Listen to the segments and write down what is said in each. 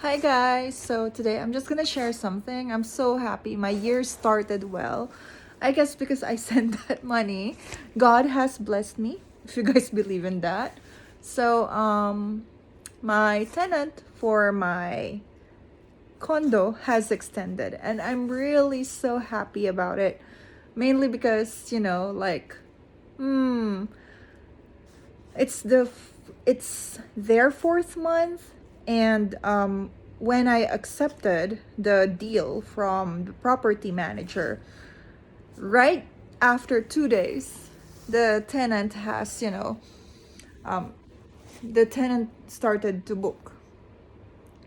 Hi guys, so today I'm just gonna share something. I'm so happy. My year started well. I guess because I sent that money. God has blessed me, if you guys believe in that. So, my tenant for my condo has extended, and I'm really so happy about it. Mainly because, hmm, it's their fourth month, and when I accepted the deal from the property manager, right after 2 days, the tenant has um, the tenant started to book.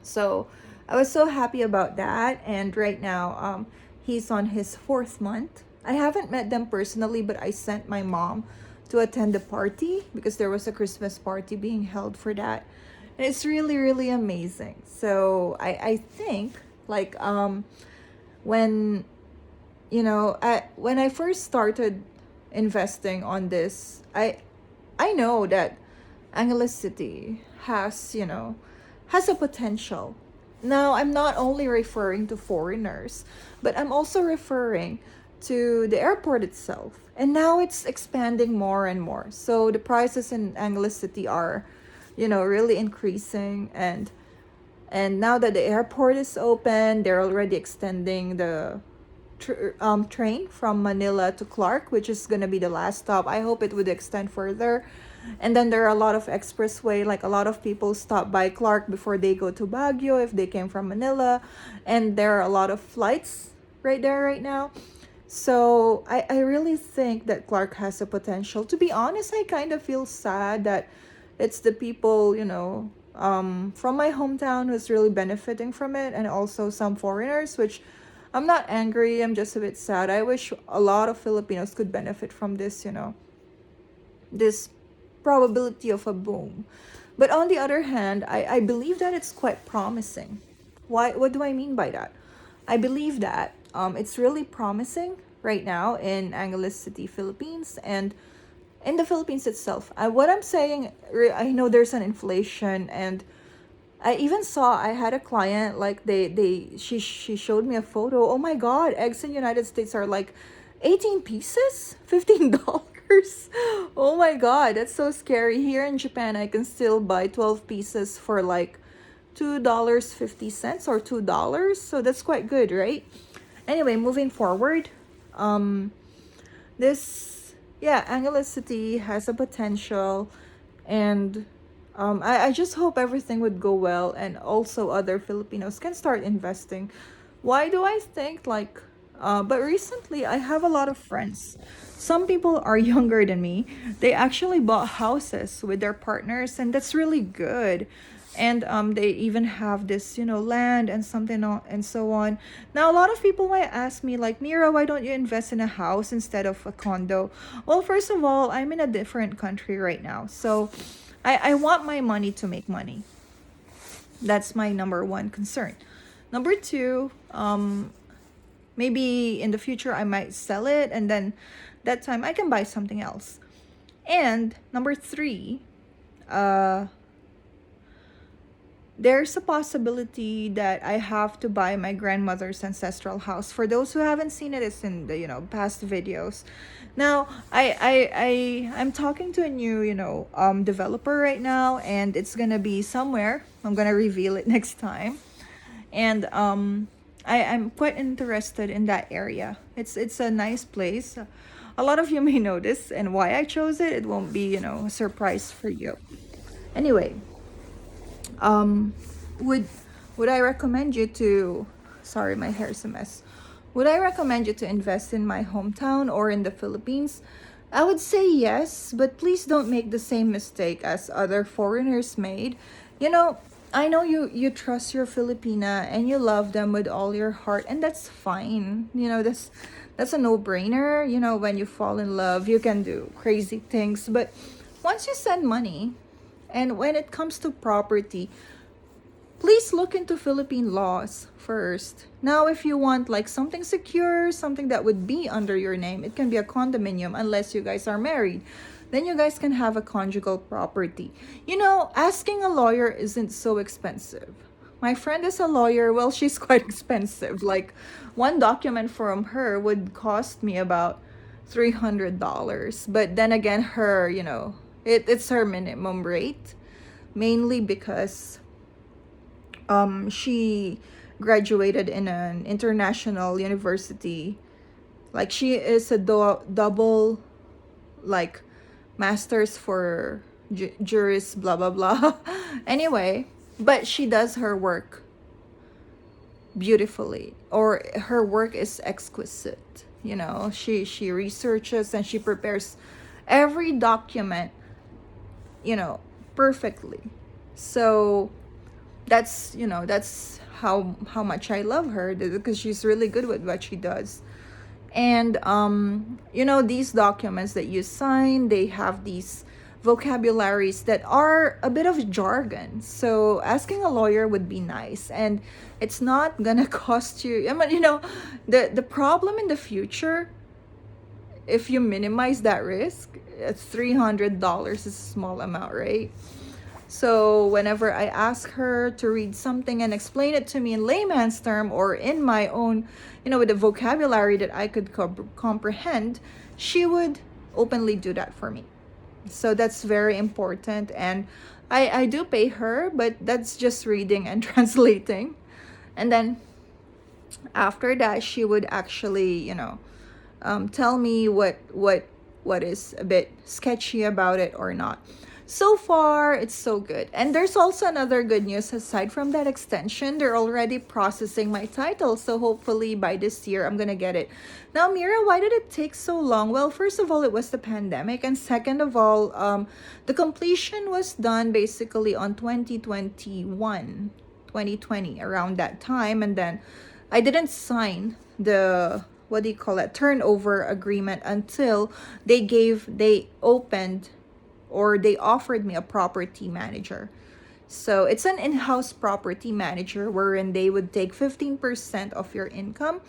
So I was so happy about that, and right now he's on his fourth month. I haven't met them personally, but I sent my mom to attend the party because there was a Christmas party being held for that. And it's really, really amazing. So I think like when when I first started investing on this, I know that Angeles City has a potential. Now, I'm not only referring to foreigners, but I'm also referring to the airport itself. And now it's expanding more and more. So the prices in Angeles City are, really increasing, and now that the airport is open, they're already extending the train from Manila to Clark, which is gonna be the last stop. I hope it would extend further. And then there are a lot of expressway, like a lot of people stop by Clark before they go to Baguio if they came from Manila. And there are a lot of flights right there right now. So I really think that Clark has a potential. To be honest, I kind of feel sad that it's the people, from my hometown who's really benefiting from it, and also some foreigners, which I'm not angry, I'm just a bit sad. I wish a lot of Filipinos could benefit from this probability of a boom. But on the other hand, I believe that it's quite promising. What do I mean by that? I believe that it's really promising right now in Angeles City, Philippines, and in the Philippines itself. What I'm saying, I know there's an inflation, and I even saw I had a client like she showed me a photo. Oh my god, eggs in United States are like 18 pieces, $15. Oh my god, that's so scary. Here in Japan, I can still buy 12 pieces for like $2.50 or $2. So that's quite good, right? Anyway, moving forward, um this yeah, Angeles City has a potential, and I just hope everything would go well, and also other Filipinos can start investing. Why do I think like but recently I have a lot of friends. Some people are younger than me. They actually bought houses with their partners, and that's really good. And they even have this, land and something and so on. Now, a lot of people might ask me, like, Mira, why don't you invest in a house instead of a condo? Well, first of all, I'm in a different country right now. So I want my money to make money. That's my number one concern. Number two, maybe in the future I might sell it, and then that time I can buy something else. And number three, uh, there's a possibility that I have to buy my grandmother's ancestral house. For those who haven't seen it, it's in the past videos. Now I'm talking to a new developer right now, and it's gonna be somewhere. I'm gonna reveal it next time. And I'm quite interested in that area. It's a nice place. A lot of you may know this, and why I chose it. It won't be a surprise for you. Anyway, um would would I recommend you to, sorry, my hair's a mess, would I recommend you to invest in my hometown or in the Philippines? I would say yes, but please don't make the same mistake as other foreigners made. you know I know you trust your Filipina and you love them with all your heart, and that's fine. That's a no-brainer. When you fall in love, you can do crazy things, but once you send money, and when it comes to property, please look into Philippine laws first. Now, if you want like something secure, something that would be under your name, it can be a condominium unless you guys are married. Then you guys can have a conjugal property. Asking a lawyer isn't so expensive. My friend is a lawyer. Well, she's quite expensive. Like one document from her would cost me about $300. But then again, her, it's her minimum rate, mainly because she graduated in an international university. Like she is a double, like, masters for juris, blah blah blah. Anyway, but she does her work beautifully, or her work is exquisite. She researches and she prepares every document, perfectly. So that's how much I love her, because she's really good with what she does. And these documents that you sign, they have these vocabularies that are a bit of jargon. So asking a lawyer would be nice, and it's not gonna cost you. I mean, the problem in the future, if you minimize that risk, $300 is a small amount, right? So whenever I ask her to read something and explain it to me in layman's term, or in my own, with the vocabulary that I could comprehend, she would openly do that for me. So that's very important. And I do pay her, but that's just reading and translating. And then after that, she would actually, tell me what is a bit sketchy about it or not. So far, it's so good. And there's also another good news. Aside from that extension, they're already processing my title. So hopefully by this year, I'm going to get it. Now, Mira, why did it take so long? Well, first of all, it was the pandemic. And second of all, the completion was done basically on 2020, around that time. And then I didn't sign the, what do you call it, turnover agreement until they opened, or they offered me a property manager. So it's an in-house property manager wherein they would take 15% of your income.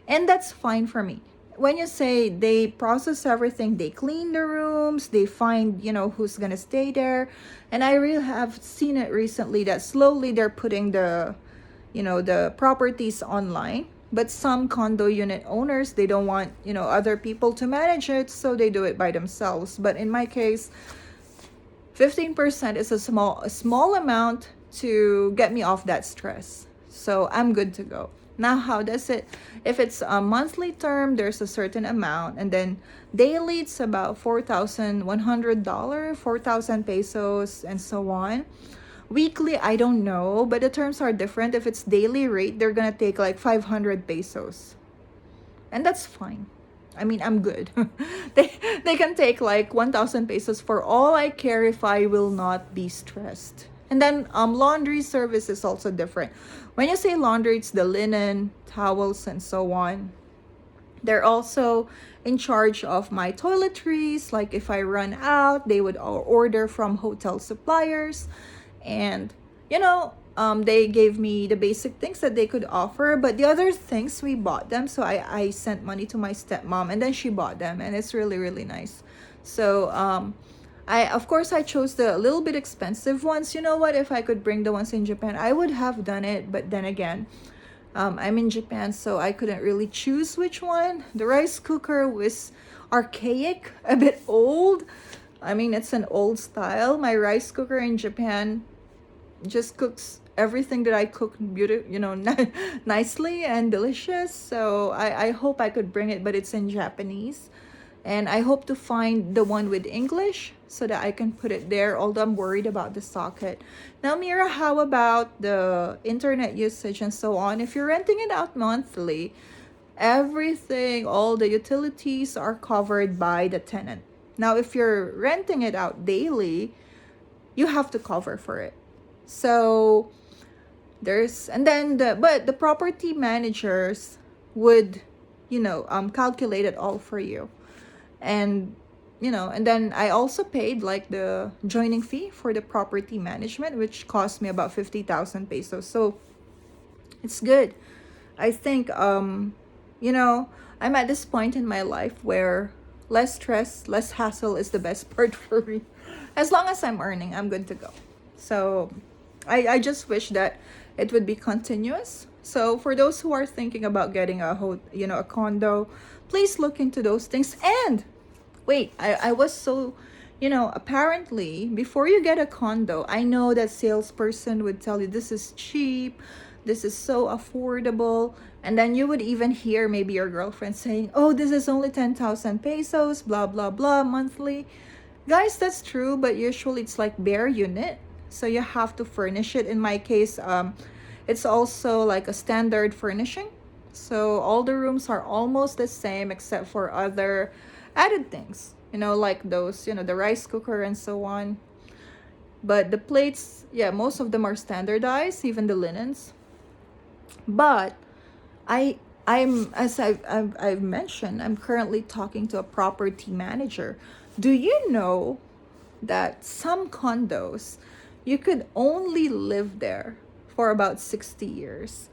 And that's fine for me. When you say they process everything, they clean the rooms, they find, who's going to stay there. And I really have seen it recently that slowly they're putting the properties online. But some condo unit owners, they don't want, other people to manage it, so they do it by themselves. But in my case, 15% is a small amount to get me off that stress. So I'm good to go. Now, how does it, if it's a monthly term, there's a certain amount, and then daily it's about $4,100, 4,000 pesos, and so on. Weekly, I don't know, but the terms are different. If it's daily rate, they're gonna take like 500 pesos. And that's fine. I mean, I'm good. they can take like 1,000 pesos for all I care, if I will not be stressed. And then laundry service is also different. When you say laundry, it's the linen, towels, and so on. They're also in charge of my toiletries. Like if I run out, they would order from hotel suppliers. And they gave me the basic things that they could offer, but the other things we bought them. So I sent money to my stepmom, and then she bought them, and it's really, really nice. So of course I chose the little bit expensive ones. You know what, if I could bring the ones in Japan, I would have done it. But then again, I'm in Japan, so I couldn't really choose which one. The rice cooker was archaic, a bit old. I mean, it's an old style. My rice cooker in Japan just cooks everything that I cook nicely and delicious. So I hope I could bring it, but it's in Japanese. And I hope to find the one with English so that I can put it there, although I'm worried about the socket. Now, Mira, how about the internet usage and so on? If you're renting it out monthly, everything, all the utilities are covered by the tenant. Now, if you're renting it out daily, you have to cover for it. So but the property managers would, calculate it all for you. And, and then I also paid like the joining fee for the property management, which cost me about 50,000 pesos. So it's good. I think, I'm at this point in my life where less stress, less hassle is the best part for me. As long as I'm earning, I'm good to go. So I just wish that it would be continuous. So for those who are thinking about getting a condo, please look into those things. And wait, I was so, apparently before you get a condo, I know that salesperson would tell you this is cheap, this is so affordable, and then you would even hear maybe your girlfriend saying, oh, this is only 10,000 pesos, blah blah blah, monthly. Guys, that's true, but usually it's like bare unit, so you have to furnish it. In my case, it's also like a standard furnishing, so all the rooms are almost the same except for other added things, like those, the rice cooker and so on. But the plates, yeah, most of them are standardized, even the linens. But I I'm as I've mentioned, I'm currently talking to a property manager. Do you know that some condos you could only live there for about 60 years?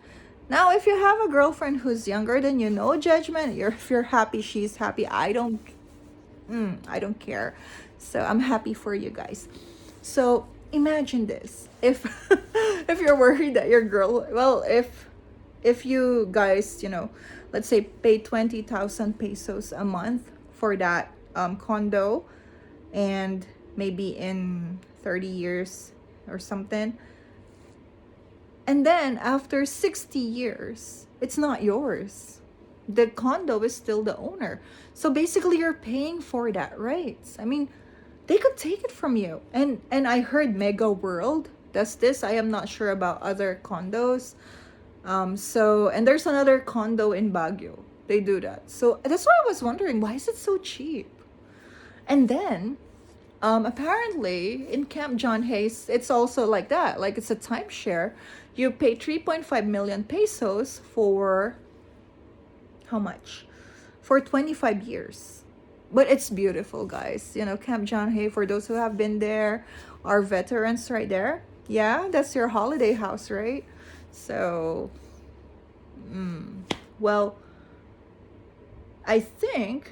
Now, if you have a girlfriend who's younger than you, no judgment. If you're happy, she's happy. I don't care. So I'm happy for you guys. So imagine this. If if you're worried that your girl, well, if you guys, let's say pay 20,000 pesos a month for that condo, and maybe in 30 years or something, and then after 60 years, it's not yours. The condo is still the owner. So basically you're paying for that, right? I mean, they could take it from you. And I heard Mega World does this. I am not sure about other condos. And there's another condo in Baguio. They do that. So that's why I was wondering, why is it so cheap? And then apparently in Camp John Hayes, it's also like that. Like it's a timeshare. You pay 3.5 million pesos for how much? For 25 years. But it's beautiful, guys. Camp John Hay, for those who have been there, are veterans right there. Yeah, that's your holiday house, right? So, well, I think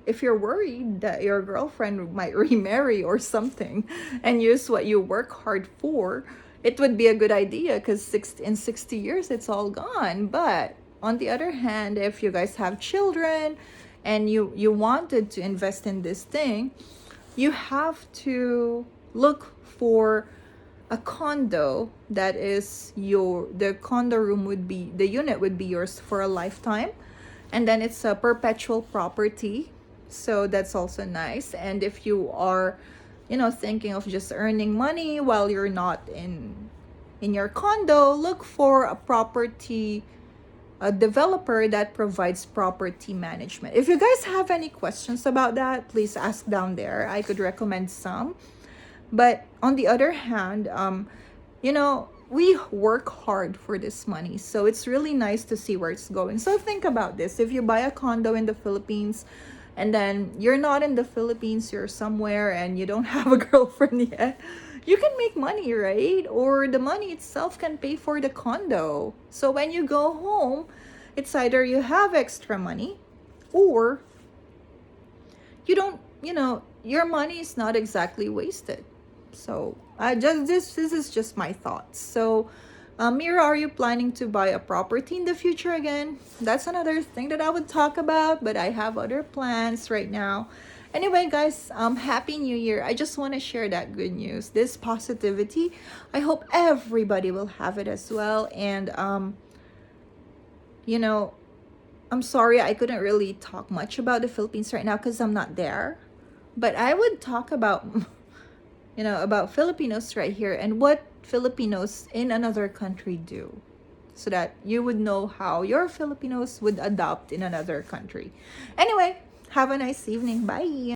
if you're worried that your girlfriend might remarry or something and use what you work hard for, it would be a good idea because in 60 years it's all gone. But on the other hand, if you guys have children and you wanted to invest in this thing, you have to look for a condo that is the condo room would be, the unit would be yours for a lifetime, and then it's a perpetual property. So that's also nice. And if you are thinking of just earning money while you're not in your condo, look for a developer that provides property management. If you guys have any questions about that, please ask down there. I could recommend some. But on the other hand, we work hard for this money. So it's really nice to see where it's going. So think about this. If you buy a condo in the Philippines and then you're not in the Philippines, you're somewhere and you don't have a girlfriend yet, you can make money, right? Or the money itself can pay for the condo. So when you go home, it's either you have extra money or you don't, your money is not exactly wasted. So this is just my thoughts. So Mira, are you planning to buy a property in the future again? That's another thing that I would talk about, but I have other plans right now. Anyway, guys, Happy New Year. I just want to share that good news, this positivity. I hope everybody will have it as well. And, I'm sorry I couldn't really talk much about the Philippines right now because I'm not there. But I would talk about, about Filipinos right here and what Filipinos in another country do, so that you would know how your Filipinos would adopt in another country. Anyway, have a nice evening. Bye.